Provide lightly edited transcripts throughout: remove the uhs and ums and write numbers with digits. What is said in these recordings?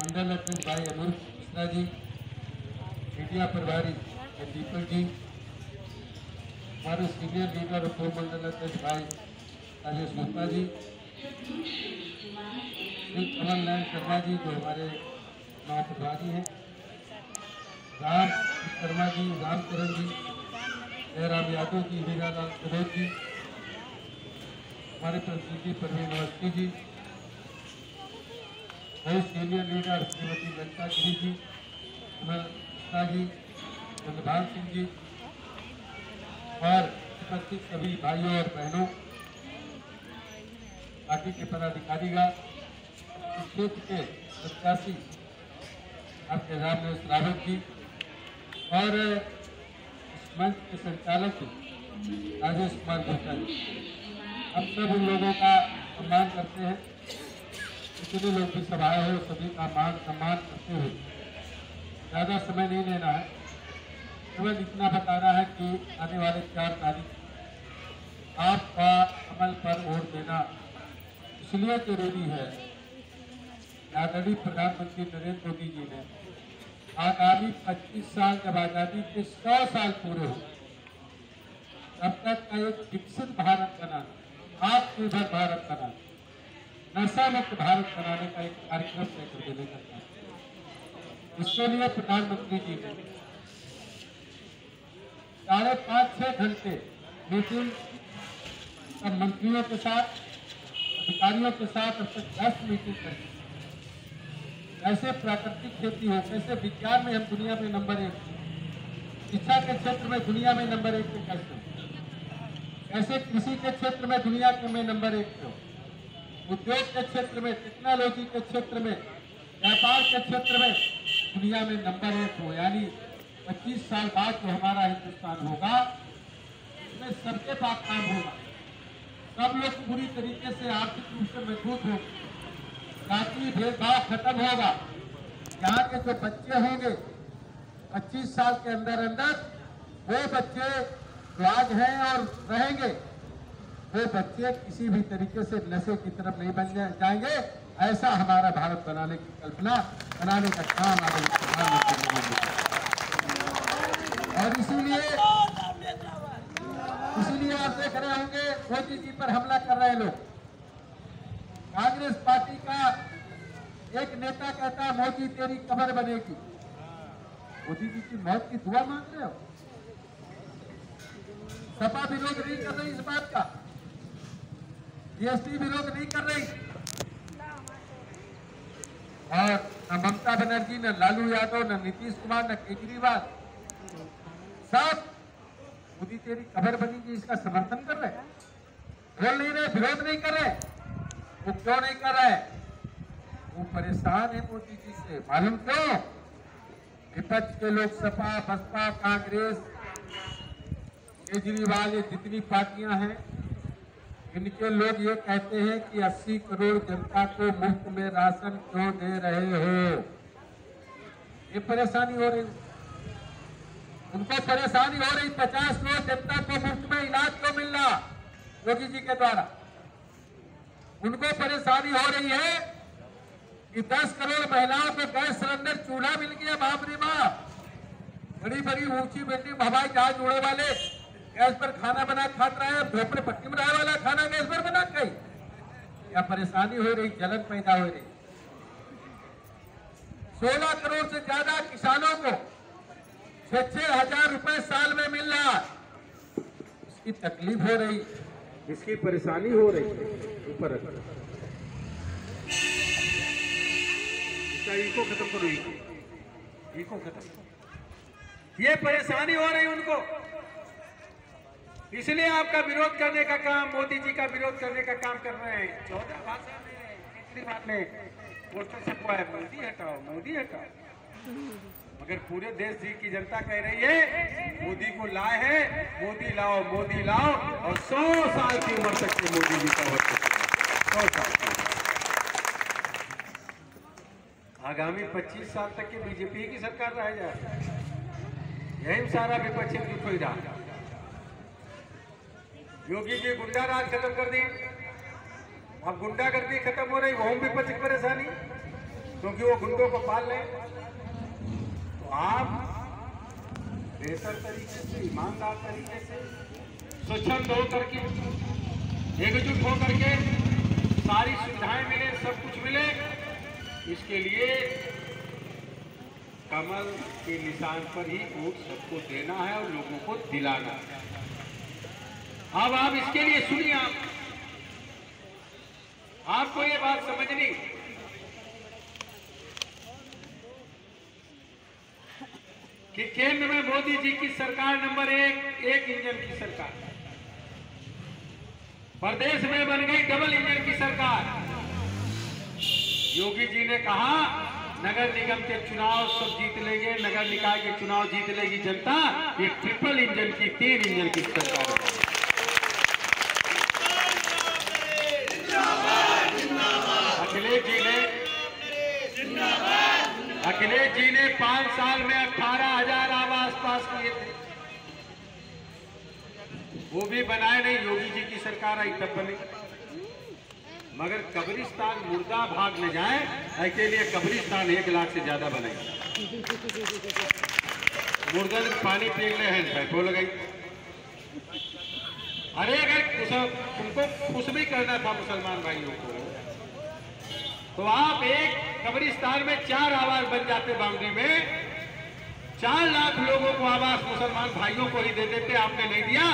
मंडल अध्यक्ष भाई अनूप मिश्रा जी, मीडिया प्रभारी दीपक जी, हमारे सीनियर लीडर उप मंडल अध्यक्ष भाई राजेश गुप्ता जी, श्री कमल नारायण शर्मा जी जो हमारे नौ प्रभारी हैं, राम शर्मा जी, रामचरण जी, जयराम यादव जी, हीरालाल सरोज जी, हमारे प्रतिनिधि परवीन अवस्थी जी, वही सीनियर लीडर श्रीमती ललिता गिरी जी, कृष्णा जी, चंद्रभान सिंह जी और उपस्थित सभी भाइयों और बहनों, पार्टी के पदाधिकारीगण, क्षेत्र के प्रत्याशी आपके रामनेश रावत जी और इस मंच के संचालक राजेश कुमार गुप्ता जी, हम सब उन लोगों का सम्मान करते हैं। जितने लोग भी सभाएं हो सभी का मान सम्मान करते हुए ज़्यादा समय नहीं लेना है, केवल इतना बताना है कि आने वाले 4 तारीख आपका अमल पर वोट देना इसलिए जरूरी है। आदरणीय प्रधानमंत्री नरेंद्र मोदी जी ने आगामी 25 साल जब आज़ादी के 100 साल पूरे हो तब तक का एक विकसित भारत बनाना, आत्मनिर्भर भारत बनाना, नशा मुक्त भारत बनाने का एक कार्यक्रम तय कर देने का काम। इसके लिए प्रधानमंत्री जी ने 5.5-6 घंटे मीटिंग सब मंत्रियों के साथ, अधिकारियों के साथ अब तक 10 मीटिंग करी। कैसे प्राकृतिक खेती हो, कैसे विज्ञान में हम दुनिया में नंबर 1, शिक्षा के क्षेत्र में दुनिया में नंबर 1 पे कैसे कृषि के क्षेत्र में दुनिया के में नंबर 1 पे हो, उद्योग के क्षेत्र में, टेक्नोलॉजी के क्षेत्र में, व्यापार के क्षेत्र में दुनिया में नंबर 1 हो। यानी 25 साल बाद जो हमारा हिंदुस्तान होगा उसमें सबके पास काम होगा, सब लोग पूरी तरीके से आर्थिक रूप से मजबूत होंगे, जातीय भेदभाव खत्म होगा। यहाँ के जो बच्चे होंगे 25 साल के अंदर वो बच्चे जो आज हैं और रहेंगे, वो बच्चे किसी भी तरीके से नशे की तरफ नहीं बन जाएंगे। ऐसा हमारा भारत बनाने की कल्पना बनाने का काम आदरणीय प्रधानमंत्री मोदी जी, और इसीलिए आप देख रहे होंगे मोदी जी पर हमला कर रहे लोग। कांग्रेस पार्टी का एक नेता कहता है मोदी तेरी कब्र बनेगी। मोदी जी की मौत की दुआ मांग रहे हो। सपा विरोध नहीं कर रही इस बात का, जीएसटी विरोध नहीं कर रही, और न ममता बनर्जी, न लालू यादव, न नीतीश कुमार, न केजरीवाल, सब मोदी तेरी कब्र बनेगी इसका समर्थन कर रहे, बोल नहीं रहे, विरोध नहीं कर रहे। वो क्यों नहीं कर रहे? वो परेशान है मोदी जी से। मालूम क्यों? विपक्ष के लोग, सपा, बसपा, कांग्रेस, केजरीवाल, ये जितनी पार्टियां हैं, इनके लोग ये कहते हैं कि 80 करोड़ जनता को मुफ्त में राशन क्यों दे रहे हो। ये परेशानी हो रही, उनको परेशानी हो रही। 50 करोड़ जनता को मुफ्त में इलाज क्यों मिल रहा योगी जी के द्वारा। उनको परेशानी हो रही है कि 10 करोड़ महिलाओं को गैस सिलेंडर, चूल्हा मिल गया। बाप रे बाप, बड़ी बड़ी ऊंची बिल्डिंग, हवाई जहाज उड़े वाले गैस पर खाना बना खात रहा है, झोपड़े पट्टी में रहे वाला खाना गैस पर बना गई। क्या परेशानी हो रही, जलन पैदा हो रही। 16 करोड़ से ज्यादा किसानों को 6-6 हजार रुपए साल में मिल रहा, इसकी तकलीफ हो रही, इसकी परेशानी हो रही है। ऊपर इको खत्म करो, इको खत्म। ये परेशानी हो रही उनको, इसलिए आपका विरोध करने का काम, मोदी जी का विरोध करने का काम कर रहे हैं। 14 भाषा में केजरीवाल ने पोस्टर छपवाया, मोदी हटाओ, मोदी हटाओ। मगर पूरे देश की जनता कह रही है मोदी को लाए हैं, मोदी लाओ, मोदी लाओ, और 100 साल की उम्र तक के मोदी जी का वक्त, 100 साल। आगामी 25 साल तक के बीजेपी की सरकार रह जाए, यही सारा विपक्ष जुट हो रहा। योगी जी गुंडा राज खत्म कर दी, अब गुंडागर्दी खत्म हो रही, वह विपक्ष की परेशानी। क्योंकि वो गुंडों को पाल लें। तो आप बेहतर तरीके से, ईमानदार तरीके से, स्वच्छंद होकर के, एकजुट होकर के सारी सुविधाएं मिले, सब कुछ मिले, इसके लिए कमल के निशान पर ही वोट सबको देना है और लोगों को दिलाना है। अब आप इसके लिए सुनिए, आपको ये बात समझनी कि केंद्र में मोदी जी की सरकार नंबर एक इंजन की सरकार, प्रदेश में बन गई डबल इंजन की सरकार। योगी जी ने कहा नगर निगम के चुनाव सब जीत लेंगे, नगर निकाय के चुनाव जीत लेगी जनता, ये ट्रिपल इंजन की, 3 इंजन की सरकार है। अखिलेश जी ने 5 साल में 18,000 आवास पास किए थे, वो भी बनाए नहीं। योगी जी की सरकार आई तब बने। मगर कब्रिस्तान मुर्दा भाग न जाए, ऐसे लिए कब्रिस्तान 1 लाख से ज्यादा बनाई। मुर्दा पानी पी ले हैं, पैसों लगाई। अरे अगर तुमको कुछ भी करना था मुसलमान भाइयों को, तो आप एक कब्रिस्तान में 4 आवास बन जाते, बाउंड्री में 4 लाख लोगों को आवास मुसलमान भाइयों को ही दे देते। आपने नहीं दिया।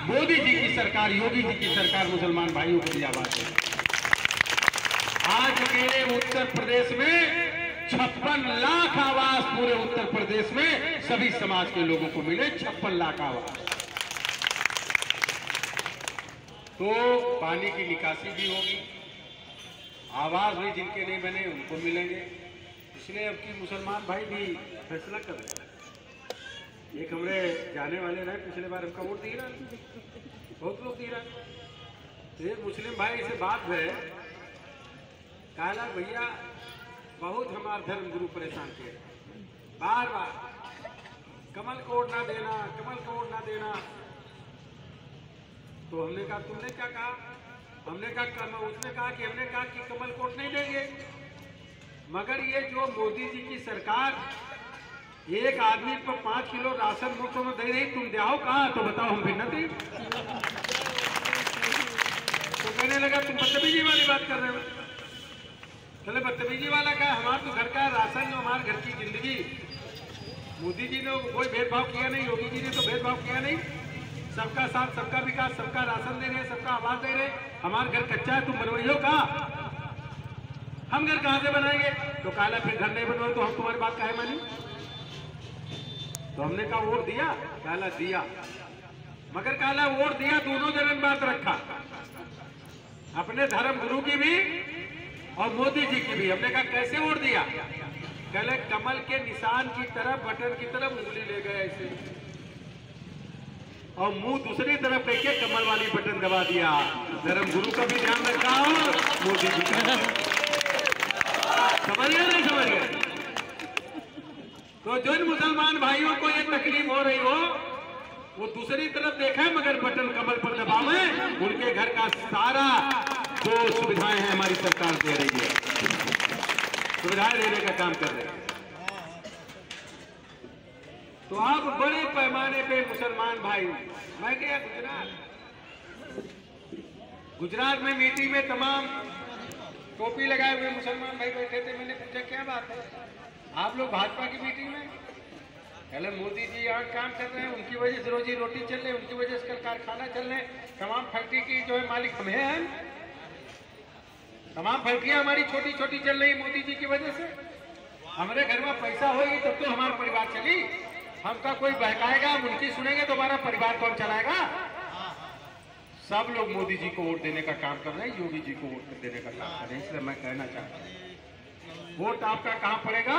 मोदी जी की सरकार, योगी जी की सरकार मुसलमान भाइयों को भी आवास दे। आज अकेले उत्तर प्रदेश में 56 लाख आवास, पूरे उत्तर प्रदेश में सभी समाज के लोगों को मिले 56 लाख आवास। तो पानी की निकासी भी होगी, आवास भी जिनके नहीं बने उनको मिलेंगे। इसलिए अब की मुसलमान भाई भी फैसला कर रहे हैं। एक हमारे जाने वाले रहे, पिछले बार हमका वोट दिए ना, बहुत लोग दिए रहा। तो एक मुस्लिम भाई से बात है, कहला भैया बहुत हमारे धर्म गुरु परेशान किए, बार बार कमल को वोट ना देना, कमल को वोट ना देना। तो हमने कहा तुमने क्या कहा? हमने कहा, उसने कहा कि हमने कहा कि कमल कोट नहीं देंगे। मगर ये जो मोदी जी की सरकार एक आदमी को 5 किलो राशन मुफ्त में दे रही, तुम देओ कहाँ? तो बताओ हम फिर न दी। तो कहने लगा तुम बदतमीजी वाली बात कर रहे हो। चले बदतमीजी वाला क्या? हमारे तो घर का राशन, जो हमारे घर की जिंदगी, मोदी जी ने कोई भेदभाव किया नहीं, योगी जी ने तो भेदभाव किया नहीं। सबका साथ, सबका विकास, सबका राशन दे रहे, सबका आवास दे रहे। हमारा घर कच्चा है, तुम बनवाइयो कहाँ? हम घर कहाँ से बनाएंगे? तो काला फिर घर नहीं बनवाए तो हम तुम्हारी बात काहे मानी? तो हमने कहा वोट दिया, काला दिया। मगर काला वोट दिया, दोनों जगह बात रखा, अपने धर्म गुरु की भी और मोदी जी की भी। हमने कहा कैसे वोट दिया? कहले कमल के निशान की तरफ, बटन की तरफ उंगली ले गए ऐसे, और मुंह दूसरी तरफ करके कमल वाली बटन दबा दिया। धर्म गुरु का भी ध्यान रखा और मोदी जी का। समझ गए नहीं समझ गए? तो जिन मुसलमान भाइयों को ये तकलीफ हो रही हो, वो दूसरी तरफ देखे मगर बटन कमल पर दबावे। उनके घर का सारा जो सुविधाएं हैं हमारी सरकार दे रही है, सुविधाएं देने का काम कर रहे हैं। तो आप बड़े पैमाने पे मुसलमान भाई, मैं गया गुजरात में मीटिंग में तमाम टोपी लगाए हुए मुसलमान भाई बैठे थे। मैंने पूछा क्या बात है, आप लोग भाजपा की मीटिंग में? पहले मोदी जी यहाँ काम कर रहे हैं, उनकी वजह से रोजी रोटी चल रही है, उनकी वजह से कल कारखाना चल रहे हैं, तमाम फैक्ट्री की जो है मालिक हम हैं, तमाम फैक्ट्रियां हमारी छोटी छोटी चल रही मोदी जी की वजह से। हमारे घर में पैसा होगी तब तो हमारा परिवार चली। हमका कोई बहकाएगा, हम उनकी सुनेंगे तो हमारा परिवार कौन चलाएगा? सब लोग मोदी जी को वोट देने का काम कर रहे हैं, योगी जी को वोट देने का काम कर रहे हैं। इसलिए मैं कहना चाहता हूँ, वोट आपका कहाँ पड़ेगा?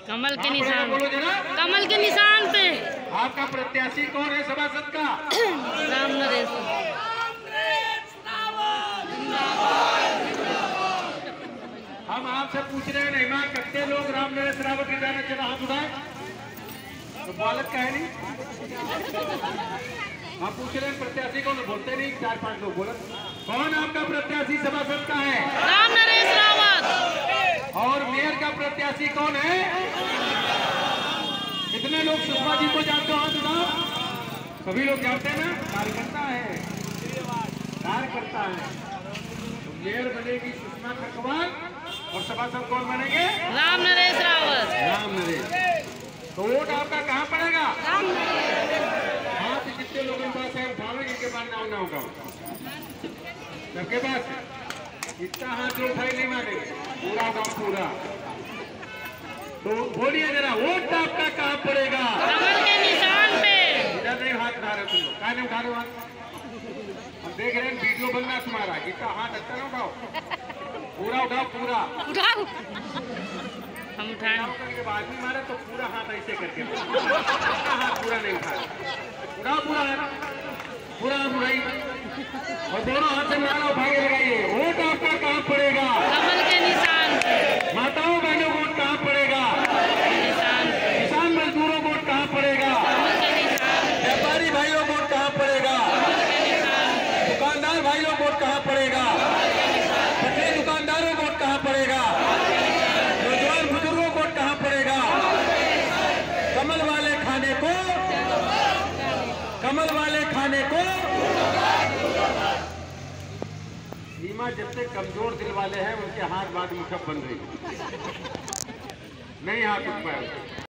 कमल के निशान, बोलो जरा, कमल के निशान पे। आपका प्रत्याशी कौन है सभासद का? राम नरेश। हम आपसे पूछ रहे हैं, नहीं कितने लोग राम नरेश रावत के जाना चाहिए? हाथ उठाए। तो बालक का है नहीं, आप पूछ रहे हैं प्रत्याशी कौन? बोलते नहीं, 4-5 लोग बोले। कौन आपका प्रत्याशी सभासद का है? राम नरेश रावत। और मेयर प्रत्याशी कौन है? कितने लोग सुषमा जी को जानते हो? हाथ उठाओ। सभी लोग जानते हैं ना? कार्यकर्ता है, कार्यकर्ता है। तो मेयर बनेगी सुषमा खरकवाल और सभासद कौन बनेंगे? राम नरेश रावत। राम नरेश। तो वोट आपका कहाँ पड़ेगा? हाथ जितने लोगों के पास है उठाओ, इनके पास नाम ना होगा। सबके पास इतना हाथ जो उठाई नहीं मानेंगे, पूरा होगा पूरा। तो बोलिए जरा, वोट आपका कहाँ पड़ेगा? कमल के निशान पे। इधर नहीं हाथ उठा रहे तुम लोग, क्या नहीं उठा रहे हाथ? हम देख रहे हैं वीडियो बन रहा है तुम्हारा, जितना हाथ अच्छा ना उठाओ, पूरा उठाओ पूरा। उठाओ, हम उठाएं। करके आदमी मारे तो पूरा हाथ ऐसे करके, हाथ पूरा नहीं उठा, उठाओ पूरा हाथ, पूरा हाथ उठाइए और दोनों हाथ से मारा उठा के लगाइए। वोट आपका कहाँ पड़ेगा? कमल के निशान पे। माताओं बहनों वोट कहाँ पड़ेगा? निशान पे। किसान मजदूरों वोट कहाँ पड़ेगा? कमल के निशान पे। व्यापारी भाइयों वोट कहाँ पड़ेगा? कमल के निशान पे। दुकानदार भाइयों वोट कहाँ पड़ेगा? पटरी दुकानदारों वोट कहाँ पड़ेगा? नौजवान बुजुर्गों वोट कहाँ पड़ेगा? कमल वाले खाने को, कमल वाले खाने को। सीमा जितने कमजोर दिल वाले हैं उनके हाथ बाद मुठप बन रही, नहीं हाथ उठ पाए।